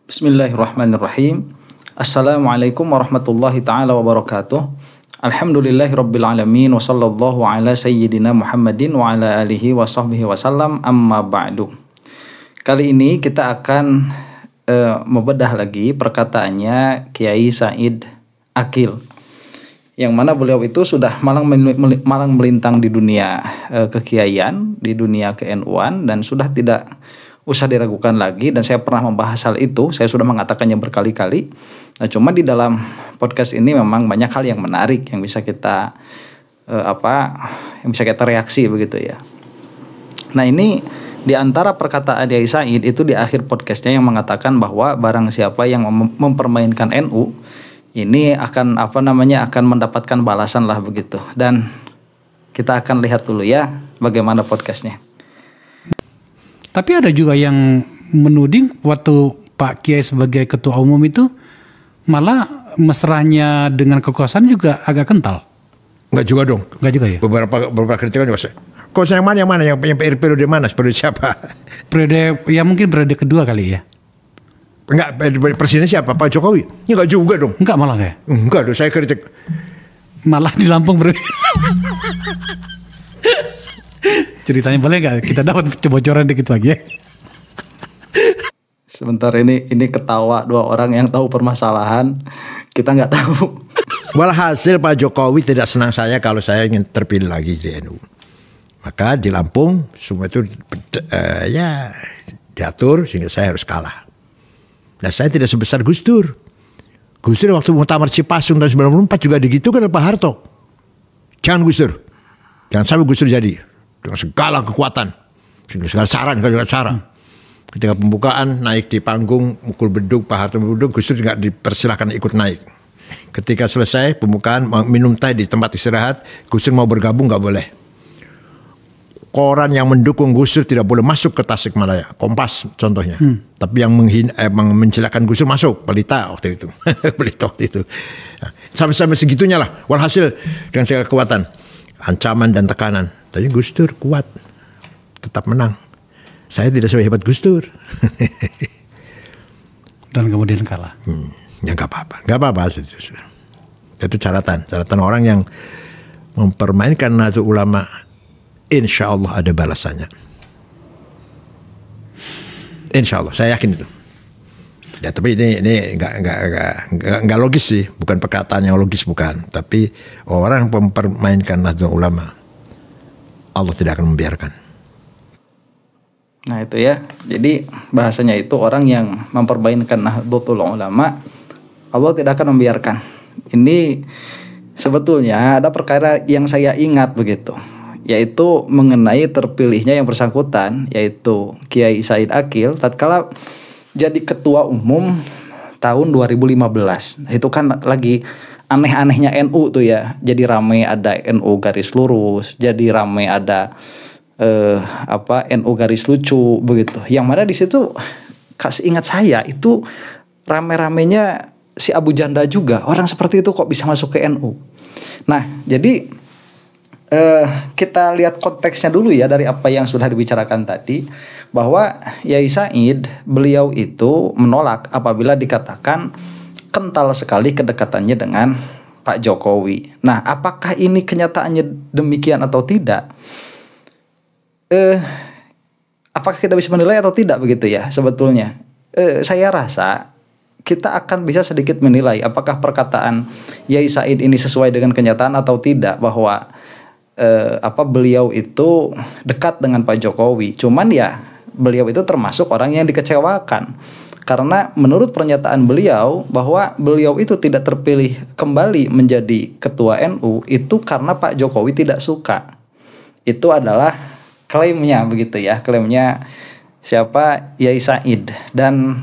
Bismillahirrahmanirrahim. Assalamualaikum warahmatullahi ta'ala wabarakatuh. Alhamdulillahirabbil alamin wa sallallahu ala sayyidina Muhammadin wa ala alihi wa sahbihi wasallam, amma ba'du. Kali ini kita akan membedah lagi perkataannya Kiai Said Akil, yang mana beliau itu sudah malang melintang di dunia kekiaian, di dunia ke-NU-an, dan sudah tidak usah diragukan lagi. Dan saya pernah membahas hal itu, saya sudah mengatakannya berkali-kali. Nah, cuma di dalam podcast ini memang banyak hal yang menarik yang bisa kita yang bisa kita reaksi begitu ya. Nah, ini di antara perkataan Kiai Said itu di akhir podcastnya yang mengatakan bahwa barang siapa yang mempermainkan NU ini akan akan mendapatkan balasan lah begitu. Dan kita akan lihat dulu ya bagaimana podcastnya. Tapi ada juga yang menuding waktu Pak Kiai sebagai ketua umum itu malah mesranya dengan kekuasaan juga agak kental. Enggak juga dong. Enggak juga ya? Beberapa kritikan juga. Kok yang mana yang periode mana? Periode siapa? Periode ya mungkin periode kedua kali ya. Enggak, presiden siapa? Pak Jokowi? Ya enggak juga dong. Enggak malah kayak. Enggak dong, saya kritik. Malah di Lampung ceritanya boleh nggak kita dapat kebocoran dikit lagi ya? Sebentar, ini ketawa dua orang yang tahu permasalahan, kita nggak tahu. Walhasil Pak Jokowi tidak senang saya kalau saya ingin terpilih lagi di NU. Maka di Lampung semua itu diatur sehingga saya harus kalah. Nah, saya tidak sebesar Gus Dur. Gus Dur waktu muktamar Cipasung tahun 94 juga digitukan oleh Pak Harto. Jangan Gus Dur, jangan sampai Gus Dur jadi. Dengan segala kekuatan, segala saran. Ketika pembukaan naik di panggung, mukul beduk, Pak Harto beduk, Gus Dur nggak dipersilahkan ikut naik. Ketika selesai pembukaan, minum teh di tempat istirahat, Gus Dur mau bergabung nggak boleh. Koran yang mendukung Gus Dur tidak boleh masuk ke Tasikmalaya, Kompas contohnya. Tapi yang mencilakan Gus Dur masuk, Pelita waktu itu. Nah, sampai segitunya lah. Walhasil dengan segala kekuatan, ancaman dan tekanan. Tapi Gus Dur kuat, tetap menang. Saya tidak sehebat Gus Dur. Dan kemudian kalah. Ya nggak apa-apa. Itu catatan orang yang mempermainkan Nahdlatul Ulama. Insya Allah ada balasannya. Insya Allah, saya yakin itu. Ya, tapi ini nggak logis sih, bukan perkataan yang logis, bukan. Tapi orang yang mempermainkan Nahdlatul Ulama, Allah tidak akan membiarkan. Nah itu ya, jadi bahasanya itu orang yang mempermainkan Nahdlatul Ulama, Allah tidak akan membiarkan. Ini sebetulnya ada perkara yang saya ingat begitu, yaitu mengenai terpilihnya yang bersangkutan, yaitu Kiai Said Akil tatkala jadi ketua umum tahun 2015. Itu kan lagi aneh-anehnya NU tuh ya. Jadi rame ada NU garis lurus, jadi rame ada NU garis lucu begitu. Yang mana di situ ingat saya itu rame-ramenya si Abu Janda juga. Orang seperti itu kok bisa masuk ke NU. Nah, jadi kita lihat konteksnya dulu ya dari apa yang sudah dibicarakan tadi, bahwa Kiai Said beliau itu menolak apabila dikatakan kental sekali kedekatannya dengan Pak Jokowi. Nah, apakah ini kenyataannya demikian atau tidak? Apakah kita bisa menilai atau tidak begitu ya sebetulnya? Saya rasa kita akan bisa sedikit menilai apakah perkataan Kiai Said ini sesuai dengan kenyataan atau tidak, bahwa beliau itu dekat dengan Pak Jokowi. Cuman ya beliau itu termasuk orang yang dikecewakan, karena menurut pernyataan beliau bahwa beliau itu tidak terpilih kembali menjadi ketua NU itu karena Pak Jokowi tidak suka. Itu adalah klaimnya begitu ya, klaimnya siapa? Kiai Said. Dan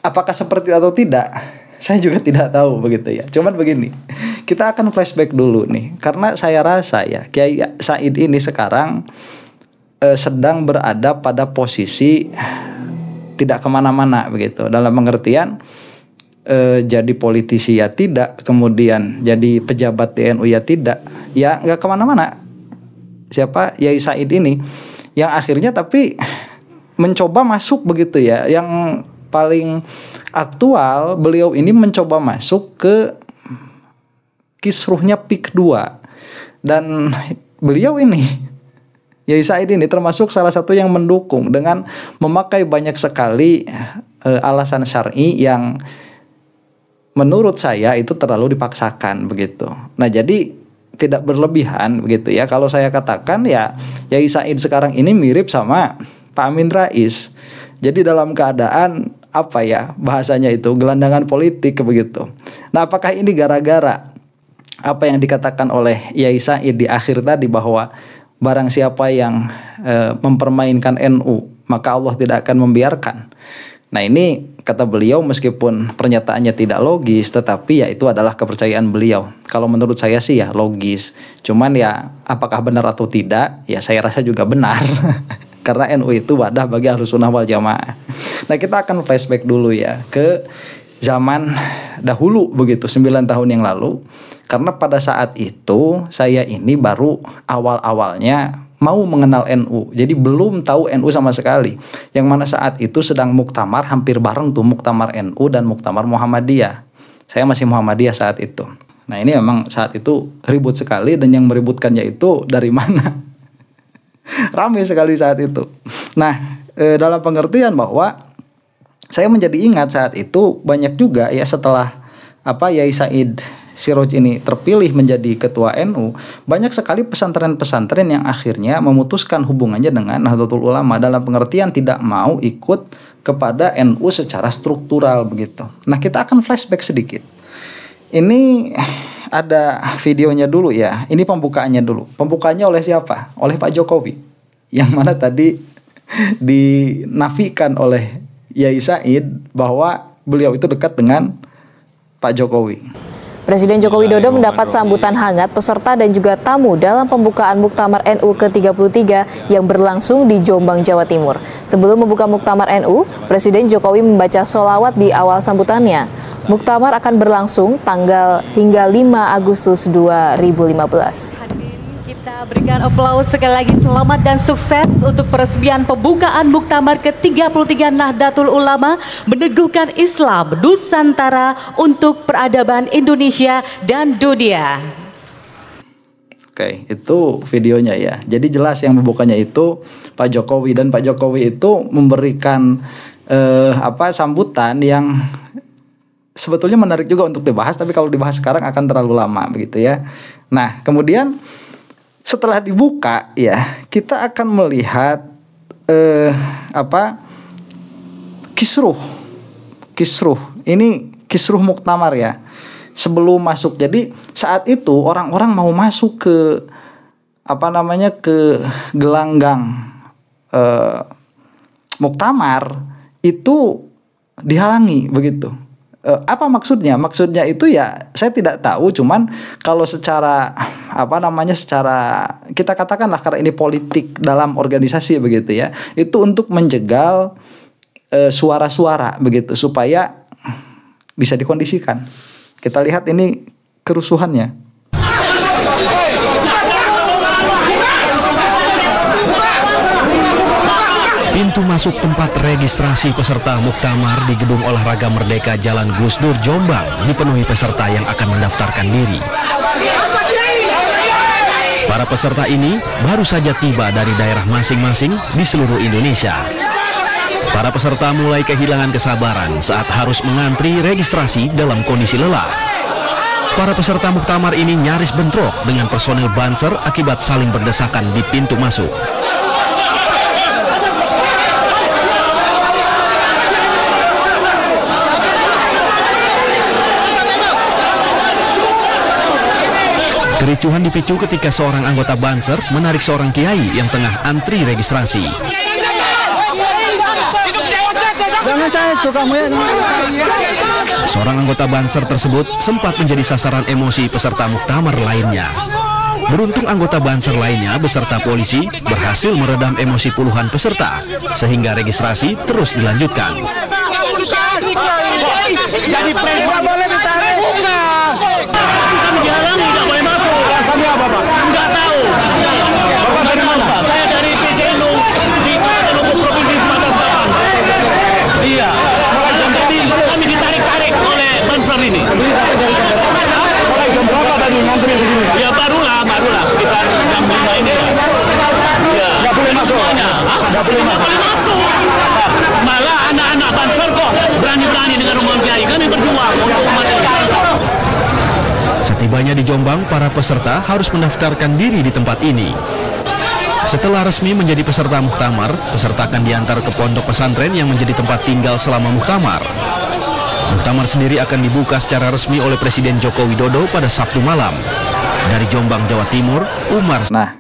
apakah seperti atau tidak, saya juga tidak tahu begitu ya. Cuman begini, kita akan flashback dulu nih, karena saya rasa ya Kiai Said ini sekarang sedang berada pada posisi tidak kemana-mana begitu, dalam pengertian jadi politisi ya tidak, kemudian jadi pejabat di NU ya tidak, ya nggak kemana-mana. Siapa? Kiai Said ini yang akhirnya tapi mencoba masuk begitu ya. Yang paling aktual, beliau ini mencoba masuk ke kisruhnya PIK 2. Dan beliau ini, Yai Said ini termasuk salah satu yang mendukung dengan memakai banyak sekali alasan syar'i yang menurut saya itu terlalu dipaksakan begitu. Nah, jadi tidak berlebihan begitu ya. Kalau saya katakan ya, Yai Said sekarang ini mirip sama Pak Amin Rais. Jadi dalam keadaan apa ya bahasanya itu, gelandangan politik begitu. Nah, apakah ini gara-gara apa yang dikatakan oleh Yai Said di akhir tadi, bahwa barang siapa yang mempermainkan NU maka Allah tidak akan membiarkan. Nah, ini kata beliau meskipun pernyataannya tidak logis, tetapi ya itu adalah kepercayaan beliau. Kalau menurut saya sih ya logis. Cuman ya apakah benar atau tidak, ya saya rasa juga benar. Karena NU itu wadah bagi Ahlussunnah wal Jamaah. Nah, kita akan flashback dulu ya ke zaman dahulu begitu, 9 tahun yang lalu. Karena pada saat itu saya ini baru awal-awalnya mau mengenal NU. Jadi belum tahu NU sama sekali. Yang mana saat itu sedang muktamar, hampir bareng tuh muktamar NU dan muktamar Muhammadiyah. Saya masih Muhammadiyah saat itu. Nah, ini memang saat itu ribut sekali, dan yang meributkannya itu dari mana? Ramai sekali saat itu. Nah, dalam pengertian bahwa saya menjadi ingat saat itu banyak juga ya setelah Yai Said Siroj ini terpilih menjadi ketua NU, banyak sekali pesantren-pesantren yang akhirnya memutuskan hubungannya dengan Nahdlatul Ulama, dalam pengertian tidak mau ikut kepada NU secara struktural begitu. Nah, kita akan flashback sedikit. Ini ada videonya dulu ya. Ini pembukaannya dulu. Pembukaannya oleh siapa? Oleh Pak Jokowi. Yang mana tadi dinafikan oleh Yai Said bahwa beliau itu dekat dengan Pak Jokowi. Presiden Joko Widodo mendapat sambutan hangat peserta dan juga tamu dalam pembukaan Muktamar NU ke-33 yang berlangsung di Jombang, Jawa Timur. Sebelum membuka Muktamar NU, Presiden Jokowi membaca sholawat di awal sambutannya. Muktamar akan berlangsung tanggal hingga 5 Agustus 2015. Kita berikan aplaus sekali lagi, selamat dan sukses untuk peresmian pembukaan Muktamar ke-33 Nahdlatul Ulama, meneguhkan Islam Nusantara untuk peradaban Indonesia dan dunia. Oke, itu videonya ya. Jadi jelas yang membukanya itu Pak Jokowi, dan Pak Jokowi itu memberikan sambutan yang sebetulnya menarik juga untuk dibahas, tapi kalau dibahas sekarang akan terlalu lama begitu ya. Nah, kemudian setelah dibuka ya, kita akan melihat kisruh. Ini kisruh muktamar ya. Sebelum masuk. Jadi saat itu orang-orang mau masuk ke ke gelanggang muktamar itu dihalangi begitu. Apa maksudnya? Maksudnya itu ya saya tidak tahu, cuman kalau secara secara kita katakanlah karena ini politik dalam organisasi begitu ya, itu untuk menjegal suara-suara begitu supaya bisa dikondisikan. Kita lihat ini kerusuhannya. Pintu masuk tempat registrasi peserta muktamar di Gedung Olahraga Merdeka Jalan Gus Dur, Jombang dipenuhi peserta yang akan mendaftarkan diri. Para peserta ini baru saja tiba dari daerah masing-masing di seluruh Indonesia. Para peserta mulai kehilangan kesabaran saat harus mengantri registrasi dalam kondisi lelah. Para peserta muktamar ini nyaris bentrok dengan personil Banser akibat saling berdesakan di pintu masuk. Kericuhan dipicu ketika seorang anggota Banser menarik seorang kiai yang tengah antri registrasi. Seorang anggota Banser tersebut sempat menjadi sasaran emosi peserta muktamar lainnya. Beruntung anggota Banser lainnya beserta polisi berhasil meredam emosi puluhan peserta sehingga registrasi terus dilanjutkan. Jadi nggak boleh ditarik. Kami dihalangi, nggak boleh masuk. Alasannya apa, Pak? Nggak tahu. Bapak dari mana? Saya dari PCNU di Provinsi Sumatera boleh masuk. Malah anak-anak Banser kok berani-berani dengan rombongan kiai. Kami berjuang untuk umat ini. Setibanya di Jombang, para peserta harus mendaftarkan diri di tempat ini. Setelah resmi menjadi peserta muktamar, peserta akan diantar ke pondok pesantren yang menjadi tempat tinggal selama muktamar. Muktamar sendiri akan dibuka secara resmi oleh Presiden Joko Widodo pada Sabtu malam. Dari Jombang, Jawa Timur, Umar. Nah,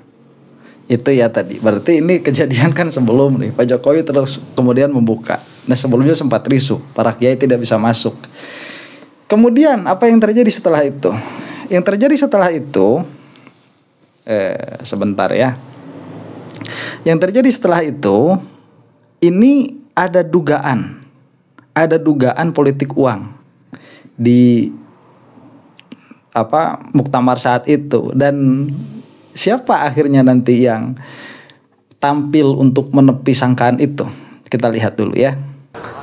itu ya tadi. Berarti ini kejadian kan sebelum nih. Pak Jokowi terus kemudian membuka. Nah, sebelumnya sempat risu. Para kiai tidak bisa masuk. Kemudian, apa yang terjadi setelah itu? Yang terjadi setelah itu, sebentar ya. Yang terjadi setelah itu, ini ada dugaan politik uang di muktamar saat itu, dan siapa akhirnya nanti yang tampil untuk menepi sangkaan itu? Kita lihat dulu ya.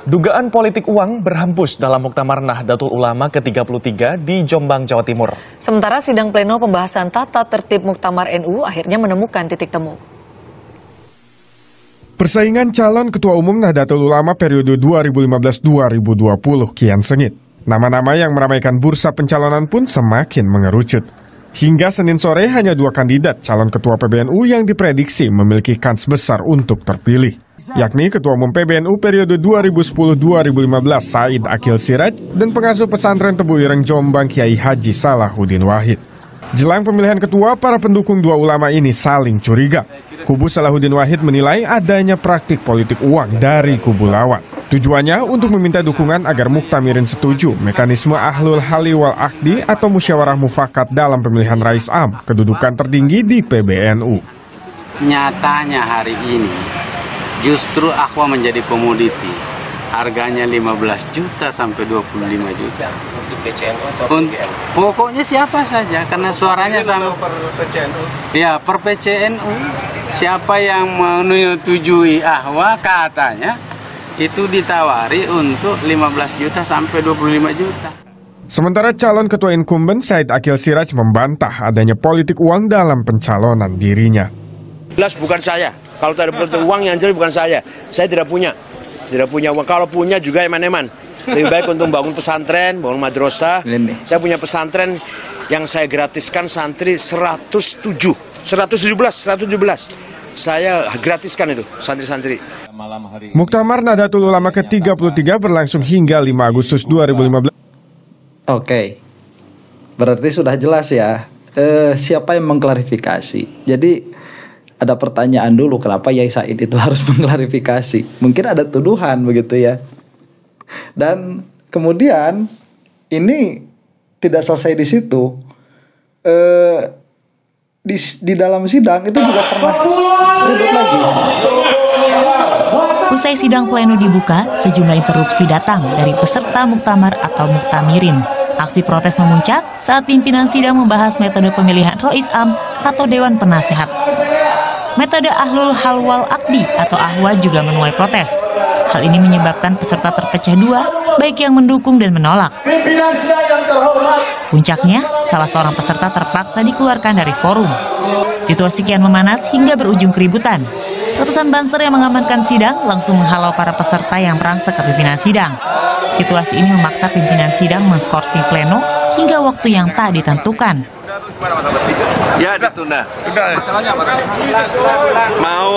Dugaan politik uang berhembus dalam Muktamar Nahdlatul Ulama ke-33 di Jombang, Jawa Timur. Sementara sidang pleno pembahasan tata tertib Muktamar NU akhirnya menemukan titik temu. Persaingan calon Ketua Umum Nahdlatul Ulama periode 2015-2020 kian sengit. Nama-nama yang meramaikan bursa pencalonan pun semakin mengerucut. Hingga Senin sore hanya 2 kandidat calon Ketua PBNU yang diprediksi memiliki kans besar untuk terpilih, yakni Ketua Umum PBNU periode 2010-2015 Said Akil Siraj dan pengasuh pesantren Tebu Ireng Jombang Kiai Haji Salahuddin Wahid. Jelang pemilihan ketua, para pendukung dua ulama ini saling curiga. Kubu Salahuddin Wahid menilai adanya praktik politik uang dari kubu lawan. Tujuannya untuk meminta dukungan agar Muktamirin setuju mekanisme Ahlul Hali wal Aqdi atau musyawarah mufakat dalam pemilihan Rais Am, kedudukan tertinggi di PBNU. Nyatanya hari ini justru Akhwa menjadi komoditi. Harganya 15 juta sampai 25 juta. Untuk PCNU atau PBNU? Pokoknya siapa saja, karena suaranya sama. Per PCNU? Ya, per PCNU. Siapa yang menyetujui Akhwa katanya itu ditawari untuk 15 juta sampai 25 juta. Sementara calon ketua incumbent Said Akil Siraj membantah adanya politik uang dalam pencalonan dirinya. Jelas bukan saya. Kalau tidak ada politik uang yang jelas bukan saya. Saya tidak punya. Tidak punya uang. Kalau punya juga eman-eman. Lebih baik untuk bangun pesantren, bangun madrasah. Saya punya pesantren yang saya gratiskan santri 117. Saya gratiskan itu santri-santri. Muktamar Nahdlatul Ulama ke-33 berlangsung hingga 5 Agustus 2015. Oke. Berarti sudah jelas ya. Siapa yang mengklarifikasi? Jadi ada pertanyaan dulu, kenapa Yai Said itu harus mengklarifikasi? Mungkin ada tuduhan begitu ya. Dan kemudian ini tidak selesai di situ. Di dalam sidang itu juga pernah ribut lagi. Usai sidang pleno dibuka, sejumlah interupsi datang dari peserta muktamar atau muktamirin. Aksi protes memuncak saat pimpinan sidang membahas metode pemilihan Rois Am atau Dewan Penasehat. Metode Ahlul Hal wal Aqdi atau Ahwa juga menuai protes. Hal ini menyebabkan peserta terpecah dua, baik yang mendukung dan menolak. Puncaknya, salah seorang peserta terpaksa dikeluarkan dari forum. Situasi kian memanas hingga berujung keributan. Ratusan banser yang mengamankan sidang langsung menghalau para peserta yang merangsek ke pimpinan sidang. Situasi ini memaksa pimpinan sidang menskorsi pleno hingga waktu yang tak ditentukan. Ya, ditunda. Masalahnya apa? Mau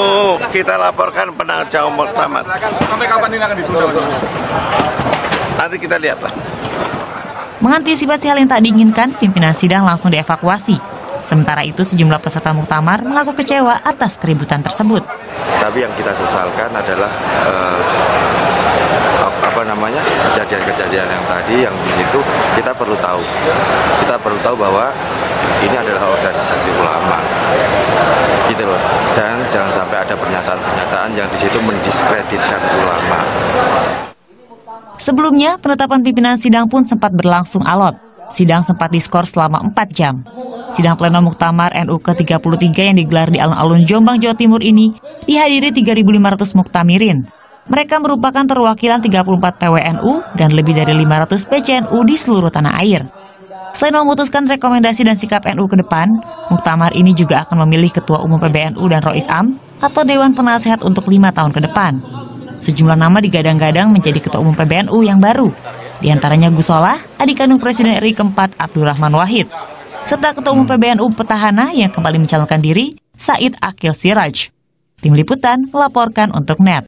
kita laporkan penanggung jawab muktamar. Sampai kapan ini akan ditunda? Nanti kita lihat lah. Mengantisipasi hal yang tak diinginkan, pimpinan sidang langsung dievakuasi. Sementara itu, sejumlah peserta muktamar mengaku kecewa atas keributan tersebut. Tapi yang kita sesalkan adalah kejadian-kejadian yang tadi, yang di situ kita perlu tahu. Kita perlu tahu bahwa ini adalah organisasi ulama, gitu loh. Dan jangan sampai ada pernyataan-pernyataan yang di situ mendiskreditkan ulama. Sebelumnya, penetapan pimpinan sidang pun sempat berlangsung alot. Sidang sempat diskor selama 4 jam. Sidang pleno Muktamar NU ke-33 yang digelar di alun-alun Jombang, Jawa Timur ini dihadiri 3.500 muktamirin. Mereka merupakan perwakilan 34 PWNU dan lebih dari 500 PCNU di seluruh tanah air. Selain memutuskan rekomendasi dan sikap NU ke depan, Muktamar ini juga akan memilih Ketua Umum PBNU dan Rois Am, atau Dewan Penasehat untuk 5 tahun ke depan. Sejumlah nama digadang-gadang menjadi Ketua Umum PBNU yang baru. Di antaranya Gus Solah, adik kandung Presiden RI keempat Abdurrahman Wahid, serta Ketua Umum PBNU petahana yang kembali mencalonkan diri, Said Akil Siraj. Tim Liputan melaporkan untuk NET.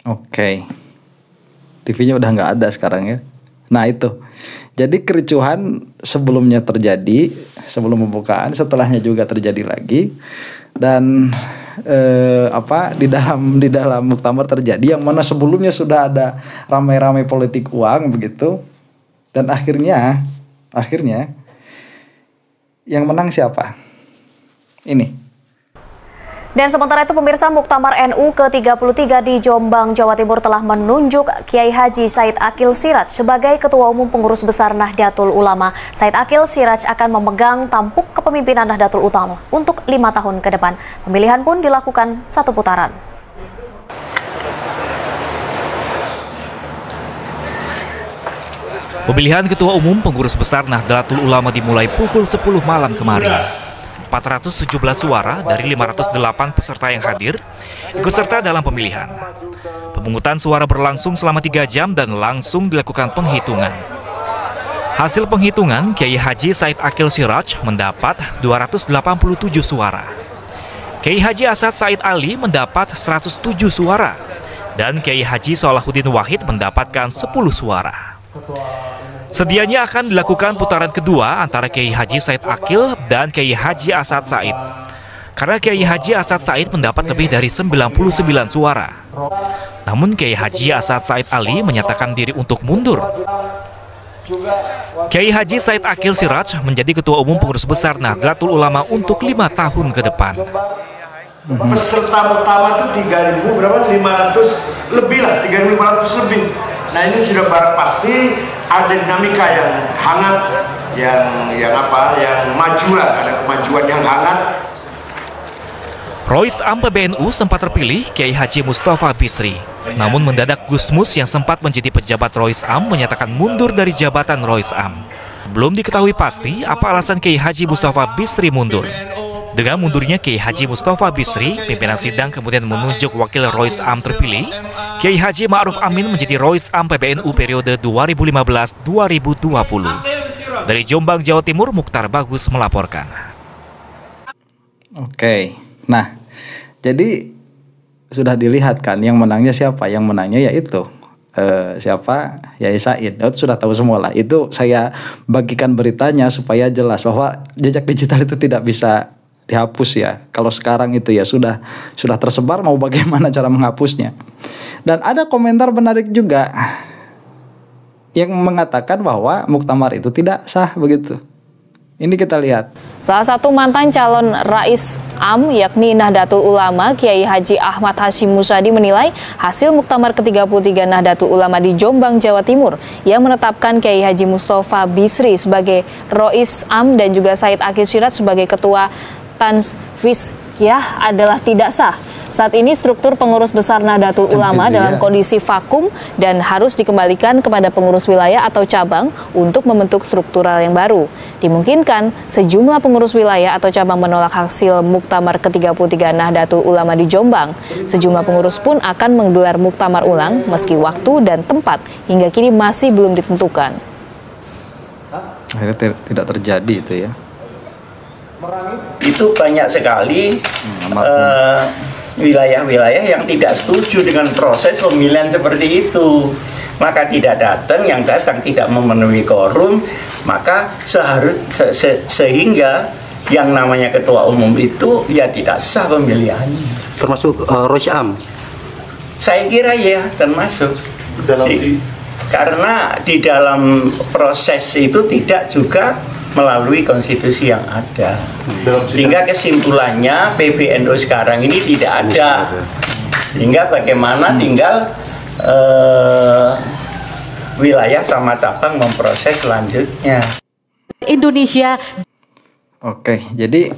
Oke. TV-nya udah nggak ada sekarang ya. Nah itu. Jadi kericuhan sebelumnya terjadi, sebelum pembukaan, setelahnya juga terjadi lagi. Dan di dalam muktamar terjadi yang mana sebelumnya sudah ada ramai-ramai politik uang begitu. Dan akhirnya yang menang siapa? Ini. Dan sementara itu pemirsa, Muktamar NU ke-33 di Jombang, Jawa Timur telah menunjuk Kiai Haji Said Akil Siraj sebagai Ketua Umum Pengurus Besar Nahdlatul Ulama. Said Akil Siraj akan memegang tampuk kepemimpinan Nahdlatul Ulama untuk 5 tahun ke depan. Pemilihan pun dilakukan 1 putaran. Pemilihan Ketua Umum Pengurus Besar Nahdlatul Ulama dimulai pukul 10 malam kemarin. 417 suara dari 508 peserta yang hadir ikut serta dalam pemilihan. Pemungutan suara berlangsung selama 3 jam dan langsung dilakukan penghitungan. Hasil penghitungan, Kiai Haji Said Akil Siraj mendapat 287 suara. Kiai Haji Asad Said Ali mendapat 107 suara. Dan Kiai Haji Salahuddin Wahid mendapatkan 10 suara. Sedianya akan dilakukan putaran kedua antara Kiai Haji Said Akil dan Kiai Haji Asad Said. Karena Kiai Haji Asad Said mendapat lebih dari 99 suara. Namun Kiai Haji Asad Said Ali menyatakan diri untuk mundur. Kiai Haji Said Akil Siraj menjadi Ketua Umum Pengurus Besar Nahdlatul Ulama untuk 5 tahun ke depan. Peserta muktamar itu 3.000 berapa? 500 lebih lah, 3.500 lebih. Nah ini sudah barang pasti ada dinamika yang hangat, yang maju lah, ada kemajuan yang hangat. Rois Am PBNU sempat terpilih Kiai Haji Mustafa Bisri. Namun mendadak Gusmus yang sempat menjadi pejabat Rois Am menyatakan mundur dari jabatan Rois Am. Belum diketahui pasti apa alasan Kiai Haji Mustafa Bisri mundur. Dengan mundurnya Kiai Haji Mustafa Bisri, pimpinan sidang kemudian menunjuk wakil Rois Am terpilih, Kiai Haji Ma'ruf Amin menjadi Rois Am PBNU periode 2015-2020. Dari Jombang, Jawa Timur, Mukhtar Bagus melaporkan. Oke, nah jadi sudah dilihat kan yang menangnya siapa? Yang menangnya yaitu siapa? Yai Said. Itu sudah tahu semua lah. Itu saya bagikan beritanya supaya jelas bahwa jejak digital itu tidak bisa dihapus ya. Kalau sekarang itu ya sudah tersebar, mau bagaimana cara menghapusnya. Dan ada komentar menarik juga yang mengatakan bahwa muktamar itu tidak sah begitu. Ini kita lihat. Salah satu mantan calon Rais Am yakni Nahdlatul Ulama Kiai Haji Ahmad Hashim Musadi menilai hasil muktamar ke-33 Nahdlatul Ulama di Jombang, Jawa Timur yang menetapkan Kiai Haji Mustafa Bisri sebagai Rois Am dan juga Said Akil Siraj sebagai Ketua Tanfiziyah adalah tidak sah. Saat ini struktur pengurus besar Nahdlatul Ulama dalam kondisi vakum dan harus dikembalikan kepada pengurus wilayah atau cabang untuk membentuk struktural yang baru. Dimungkinkan sejumlah pengurus wilayah atau cabang menolak hasil muktamar ke-33 Nahdlatul Ulama di Jombang. Sejumlah pengurus pun akan menggelar muktamar ulang meski waktu dan tempat hingga kini masih belum ditentukan. Akhirnya tidak terjadi itu ya. Itu banyak sekali wilayah-wilayah yang tidak setuju dengan proses pemilihan seperti itu. Maka tidak datang, yang datang tidak memenuhi quorum, maka sehingga yang namanya ketua umum itu ya tidak sah pemilihannya. Termasuk Rois Am? Saya kira ya termasuk. Karena di dalam proses itu tidak juga melalui konstitusi yang ada. Sehingga kesimpulannya PBNU sekarang ini tidak ada. Sehingga bagaimana tinggal wilayah sama cabang memproses selanjutnya. Indonesia. Oke, jadi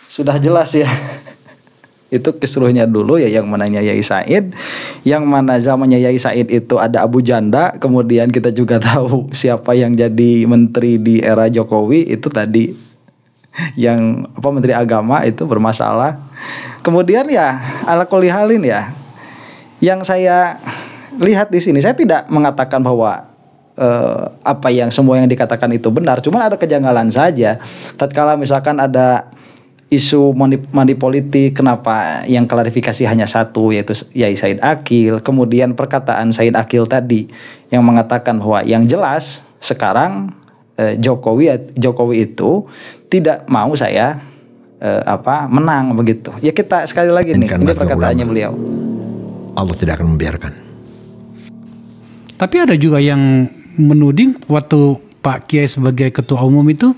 sudah jelas ya. Itu kisruhnya dulu ya, yang mananya Yai Said, yang mana zamannya Yai Said itu ada Abu Janda, kemudian kita juga tahu siapa yang jadi menteri di era Jokowi itu tadi yang Menteri Agama itu bermasalah. Kemudian ya ala kulli halin ya, yang saya lihat di sini, saya tidak mengatakan bahwa apa yang semua yang dikatakan itu benar, cuman ada kejanggalan saja. Tatkala misalkan ada isu money politik, kenapa yang klarifikasi hanya satu, yaitu Yai Said Akil. Kemudian perkataan Said Akil tadi yang mengatakan bahwa yang jelas sekarang Jokowi itu tidak mau saya menang begitu. Ya kita sekali lagi nih, ini perkataannya beliau. Allah tidak akan membiarkan. Tapi ada juga yang menuding waktu Pak Kiai sebagai ketua umum itu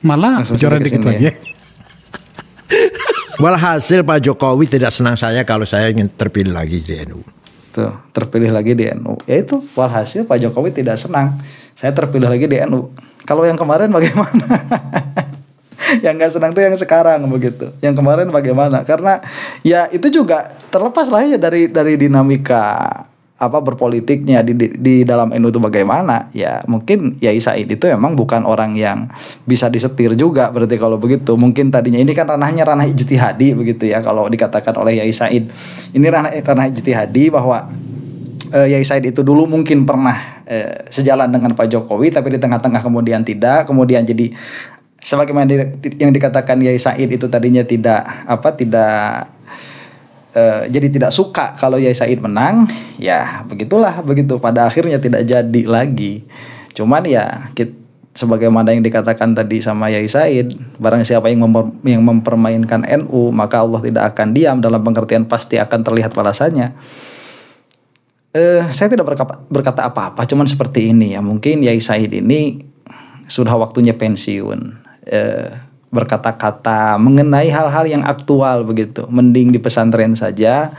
malah bocoran dikit lagi. Walhasil Pak Jokowi tidak senang saya kalau saya ingin terpilih lagi di NU. Tuh, terpilih lagi di NU. Ya itu walhasil Pak Jokowi tidak senang saya terpilih lagi di NU. Kalau yang kemarin bagaimana? Yang nggak senang tuh yang sekarang begitu. Yang kemarin bagaimana? Karena ya itu juga terlepas lah ya dari dinamika berpolitiknya di dalam NU itu bagaimana. Ya mungkin Yai Said itu emang bukan orang yang bisa disetir juga, berarti kalau begitu. Mungkin tadinya ini kan ranah ijtihadi begitu ya, kalau dikatakan oleh Yai Said ini ranah ijtihadi, bahwa Yai Said itu dulu mungkin pernah sejalan dengan Pak Jokowi, tapi di tengah-tengah kemudian tidak, kemudian jadi sebagaimana yang dikatakan Yai Said itu tadinya jadi tidak suka kalau Yai Said menang, ya begitulah begitu. Pada akhirnya tidak jadi lagi. Cuman ya sebagaimana yang dikatakan tadi sama Yai Said, barang siapa yang mempermainkan NU, maka Allah tidak akan diam, dalam pengertian pasti akan terlihat balasannya. Saya tidak berkata apa-apa, cuman seperti ini ya, mungkin Yai Said ini sudah waktunya pensiun. Berkata-kata mengenai hal-hal yang aktual begitu, mending di pesantren saja,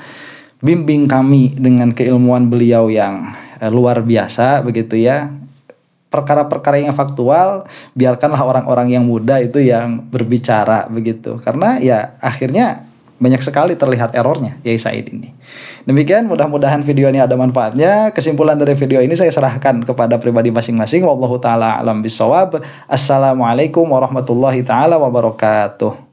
bimbing kami dengan keilmuan beliau yang luar biasa begitu ya. Perkara-perkara yang faktual biarkanlah orang-orang yang muda itu yang berbicara begitu, karena ya akhirnya banyak sekali terlihat errornya Yai Said ini. Demikian, mudah-mudahan video ini ada manfaatnya. Kesimpulan dari video ini saya serahkan kepada pribadi masing-masing. Wallahu ta'ala alam bisawab. Assalamualaikum warahmatullahi ta'ala wabarakatuh.